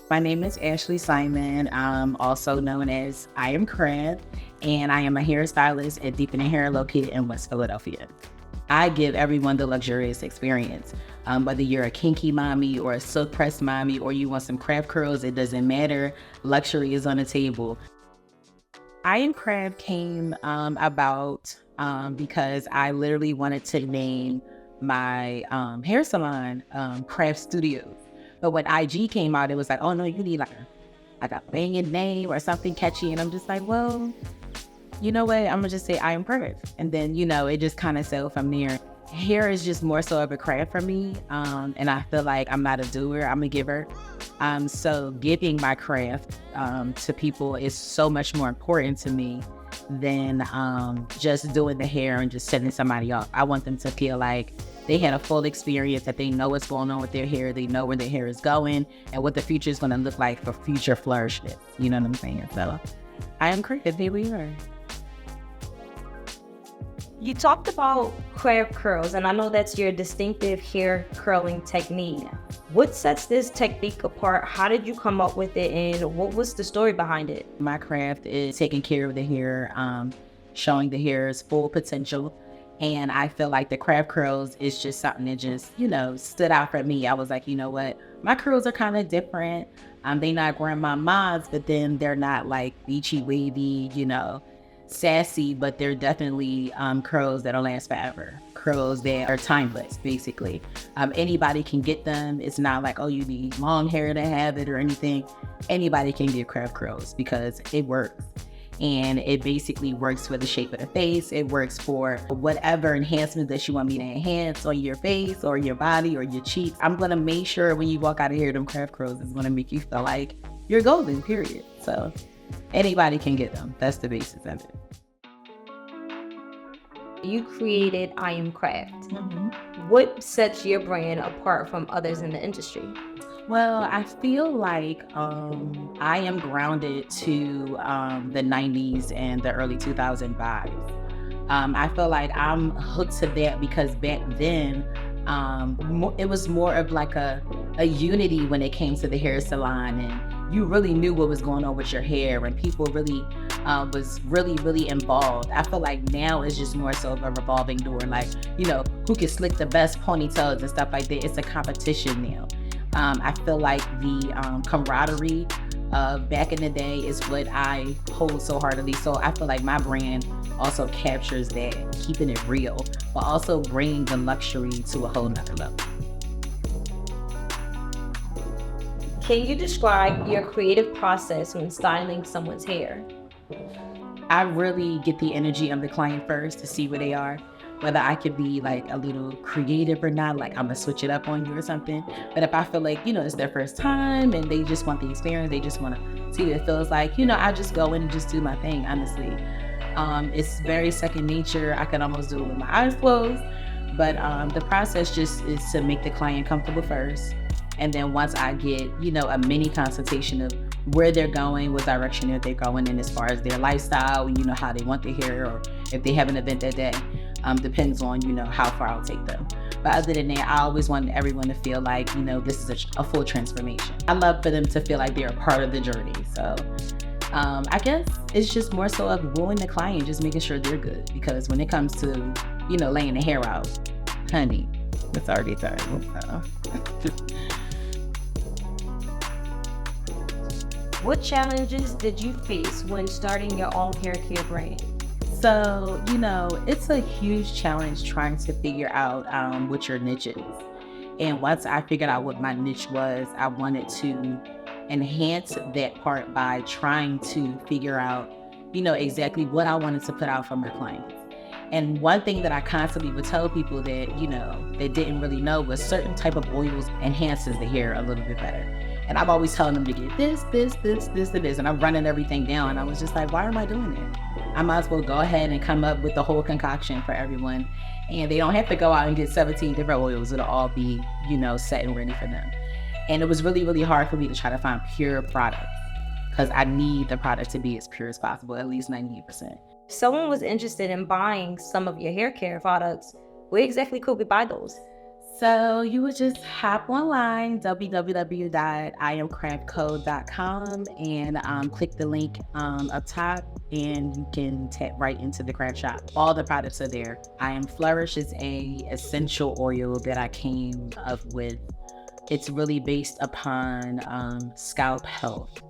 My name is Ashley Simon. I'm also known as I.AM.CRAFT, and I am a hairstylist at Deepening Hair located in West Philadelphia. I give everyone the luxurious experience. Whether you're a kinky mommy or a silk press mommy or you want some craft curls, it doesn't matter. Luxury is on the table. I.AM.CRAFT came about because I literally wanted to name my hair salon Craft Studios. But when IG came out, it was like, oh no, you need like a banging name or something catchy. And I'm just like, well, you know what? I'm gonna just say I.AM.CRAFT. And then, it just kind of settled from there. Hair is just more so of a craft for me. And I feel like I'm not a doer, I'm a giver. So giving my craft to people is so much more important to me than just doing the hair and just sending somebody off. I want them to feel like they had a full experience, that they know what's going on with their hair, they know where their hair is going, and what the future is going to look like for future flourishness. You know what I'm saying? So, I.AM.CRAFT, here we are. You talked about craft curls, and I know that's your distinctive hair curling technique. What sets this technique apart? How did you come up with it, and what was the story behind it? My craft is taking care of the hair, showing the hair's full potential. And I feel like the craft curls is just something that just, stood out for me. I was like, you know what? My curls are kind of different. They not grandma mods, but then they're not like beachy, wavy, sassy, but they're definitely curls that'll last forever. Curls that are timeless, basically. Anybody can get them. It's not like, oh, you need long hair to have it or anything. Anybody can get craft curls because it works. And it basically works for the shape of the face. It works for whatever enhancement that you want me to enhance on your face or your body or your cheeks. I'm gonna make sure when you walk out of here, them craft curls is gonna make you feel like you're golden, period. So anybody can get them. That's the basis of it. You created I.AM.CRAFT. Mm-hmm. What sets your brand apart from others in the industry? Well, I feel like I am grounded to the 90s and the early 2000 vibes. I feel like I'm hooked to that because back then, it was more of like a unity when it came to the hair salon, and you really knew what was going on with your hair, and people really was really involved. I feel like now it's just more so of a revolving door, like, who can slick the best ponytails and stuff like that. It's a competition now. I feel like the camaraderie of back in the day is what I hold so heartily. So I feel like my brand also captures that, keeping it real, but also bringing the luxury to a whole nother level. Can you describe your creative process when styling someone's hair? I really get the energy of the client first to see where they are. Whether I could be like a little creative or not, like I'm gonna switch it up on you or something. But if I feel like, it's their first time and they just want the experience, they just want to see what it feels like, I just go in and just do my thing, honestly. It's very second nature. I can almost do it with my eyes closed. But the process just is to make the client comfortable first. And then once I get, a mini consultation of where they're going, what direction that they're going in as far as their lifestyle, how they want their hair, or if they have an event that day. Depends on, how far I'll take them. But other than that, I always want everyone to feel like, this is a full transformation. I love for them to feel like they're a part of the journey. So I guess it's just more so of wooing the client, just making sure they're good. Because when it comes to, laying the hair out, honey, it's already done. So. What challenges did you face when starting your own hair care brand? So, it's a huge challenge trying to figure out what your niche is. And once I figured out what my niche was, I wanted to enhance that part by trying to figure out, exactly what I wanted to put out for my clients. And one thing that I constantly would tell people that, they didn't really know was certain type of oils enhances the hair a little bit better. And I'm always telling them to get this, and this. And I'm running everything down. And I was just like, why am I doing it? I might as well go ahead and come up with the whole concoction for everyone. And they don't have to go out and get 17 different oils. It'll all be, set and ready for them. And it was really hard for me to try to find pure products because I need the product to be as pure as possible, at least 98%. If someone was interested in buying some of your hair care products, where exactly could we buy those? So you would just hop online, www.IAMCRAFTCode.com, and click the link up top, and you can tap right into the craft shop. All the products are there. I.AM.FLOURISH is a essential oil that I came up with. It's really based upon scalp health.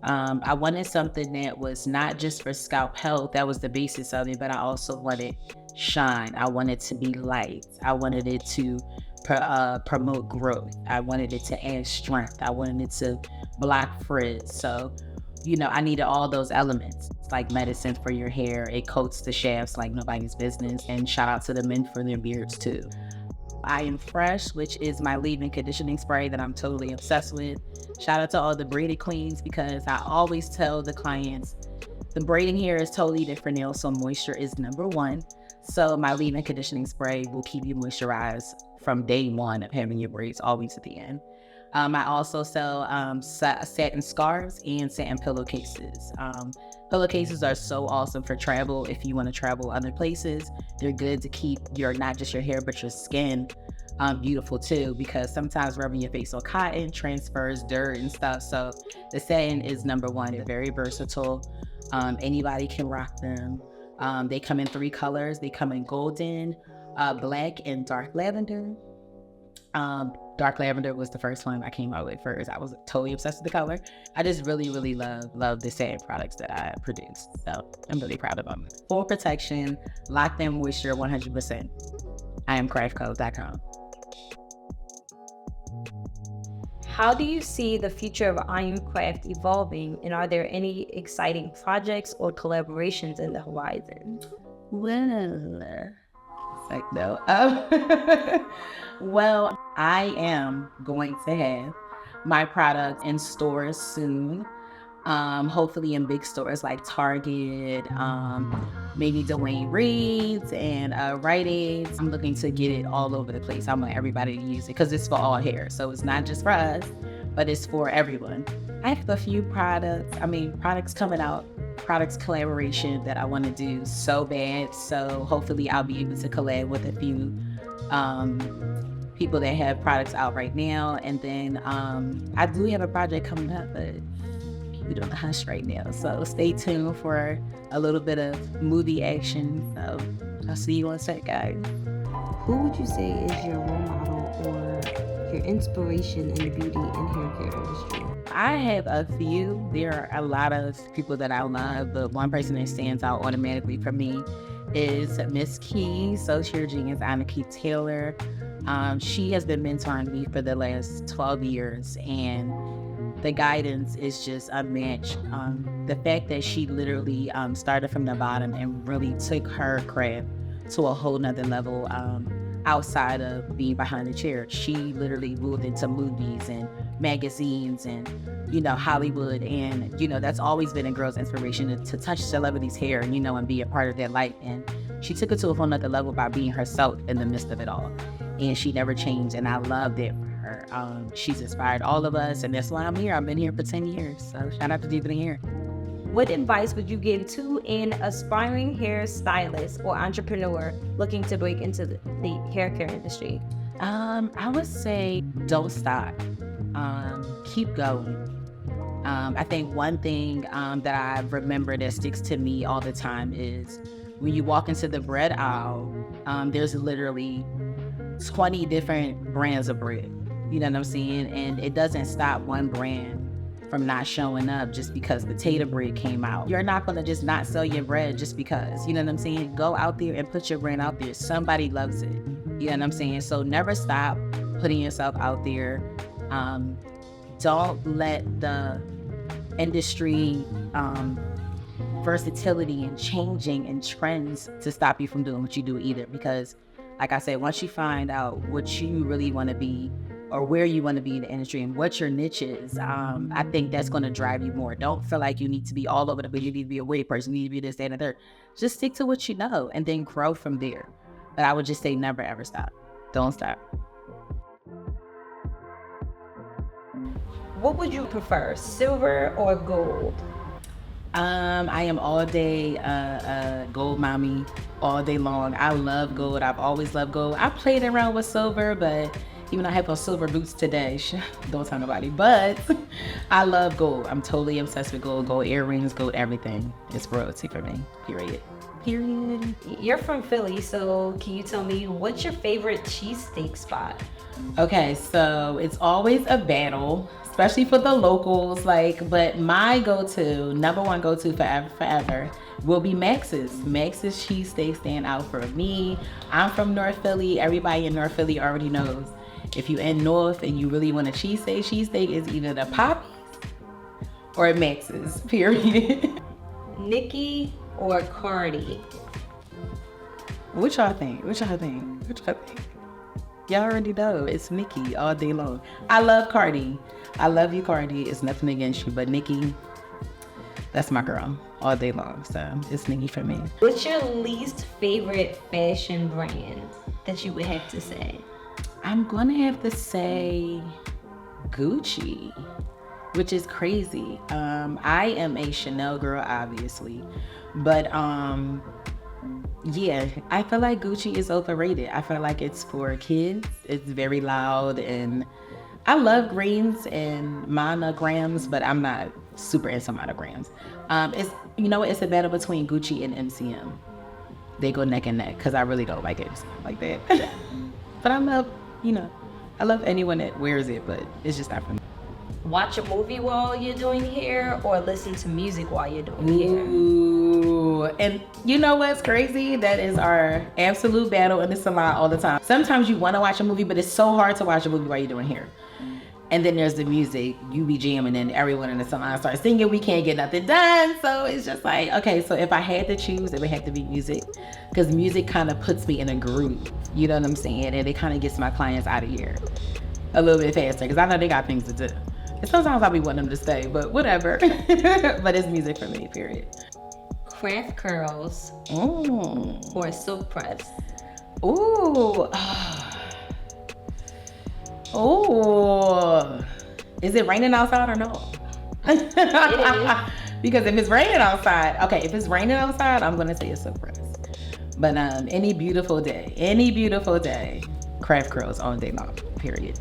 I wanted something that was not just for scalp health, that was the basis of it, but I also wanted shine. I wanted to be light. I wanted it to promote growth. I wanted it to add strength. I wanted it to block frizz. So, I needed all those elements. It's like medicine for your hair. It coats the shafts like nobody's business. And shout out to the men for their beards too. I.AM.FRESH, which is my leave-in conditioning spray that I'm totally obsessed with. Shout out to all the braided queens, because I always tell the clients the braiding hair is totally different now, so moisture is number one. So my leave-in conditioning spray will keep you moisturized from day one of having your braids always at the end. I also sell satin scarves and satin pillowcases. Pillowcases are so awesome for travel. If you want to travel other places, they're good to keep not just your hair, but your skin beautiful too, because sometimes rubbing your face on cotton transfers dirt and stuff. So the satin is number one. They're very versatile. Anybody can rock them. They come in 3 colors. They come in golden, black, and dark lavender. Dark lavender was the first one I came out with first. I was totally obsessed with the color. I just really, really love the satin products that I produce. So I'm really proud of them. Full protection, locked in moisture, 100%. I.AM.CRAFT.com. How do you see the future of I.AM.CRAFT evolving, and are there any exciting projects or collaborations in the horizon? Well, no. Well, I am going to have my product in stores soon. Hopefully in big stores like Target, maybe Dwayne Reed's and Rite Aid's. I'm looking to get it all over the place. I want everybody to use it because it's for all hair. So it's not just for us, but it's for everyone. I have a few products coming out, products collaboration that I want to do so bad. So hopefully I'll be able to collab with a few people that have products out right now. And then I do have a project coming up, but we don't hush right now. So stay tuned for a little bit of movie action. So I'll see you on set, guys. Who would you say is your role model or your inspiration in the beauty and hair care industry? I have a few. There are a lot of people that I love, but one person that stands out automatically for me is Miss Key, Social Genius Anna Key Taylor. She has been mentoring me for the last 12 years, and the guidance is just unmatched. The fact that she literally started from the bottom and really took her craft to a whole nother level outside of being behind the chair. She literally moved into movies and magazines and, Hollywood. And, that's always been a girl's inspiration to touch celebrities' hair, and be a part of their life. And she took it to a whole nother level by being herself in the midst of it all. And she never changed. And I love that for her. She's inspired all of us. And that's why I'm here. I've been here for 10 years. So shout out to Deep in the Hair. What advice would you give to an aspiring hairstylist or entrepreneur looking to break into the hair care industry? I would say don't stop. Keep going. I think one thing that I remember that sticks to me all the time is when you walk into the bread aisle, there's literally 20 different brands of bread. You know what I'm saying? And it doesn't stop one brand from not showing up just because potato bread came out. You're not going to just not sell your bread just because, you know what I'm saying? Go out there and put your brand out there. Somebody loves it. You know what I'm saying? So never stop putting yourself out there. Don't let the industry versatility and changing and trends to stop you from doing what you do either. Because like I said, once you find out what you really want to be or where you want to be in the industry and what your niche is, I think that's going to drive you more. Don't feel like you need to be all over the place. You need to be a wig person. You need to be this, that, and the third. Just stick to what you know and then grow from there. But I would just say never, ever stop. Don't stop. What would you prefer, silver or gold? I am all day gold mommy, all day long. I love gold. I've always loved gold. I played around with silver, but even though I have those silver boots today, don't tell nobody, but I love gold. I'm totally obsessed with gold. Gold earrings, gold everything. It's royalty for me, period. Period. You're from Philly, so can you tell me what's your favorite cheesesteak spot? Okay, so it's always a battle, especially for the locals, but my go-to, number one go-to forever will be Max's. Max's cheesesteak stand out for me. I'm from North Philly. Everybody in North Philly already knows. If you in North and you really want a cheesesteak is either the Poppy's or Max's, period. Nicki or Cardi? What y'all think? Y'all already know it's Nicki all day long. I love Cardi. I love you, Cardi. It's nothing against you, but Nicki, that's my girl all day long. So it's Nicki for me. What's your least favorite fashion brand that you would have to say? I'm gonna have to say Gucci, which is crazy. I am a Chanel girl, obviously, but yeah, I feel like Gucci is overrated. I feel like it's for kids. It's very loud, and I love greens and monograms, but I'm not super into monograms. It's a battle between Gucci and MCM. They go neck and neck because I really don't like MCM like that. But I love anyone that wears it, but it's just not for me. Watch a movie while you're doing hair or listen to music while you're doing hair? Ooh, and you know what's crazy? That is our absolute battle in the salon all the time. Sometimes you want to watch a movie, but it's so hard to watch a movie while you're doing hair. And then there's the music. You be jamming and everyone in the salon starts singing. We can't get nothing done. So it's just like, okay, so if I had to choose, it would have to be music. Because music kind of puts me in a groove. You know what I'm saying? And it kind of gets my clients out of here a little bit faster. Because I know they got things to do. And sometimes I be wanting them to stay, but whatever. But it's music for me, period. Craft curls or silk press? Ooh. Oh, is it raining outside or no? It is. Because if it's raining outside, I'm gonna say a silk press. But any beautiful day, craft curls all day long, period.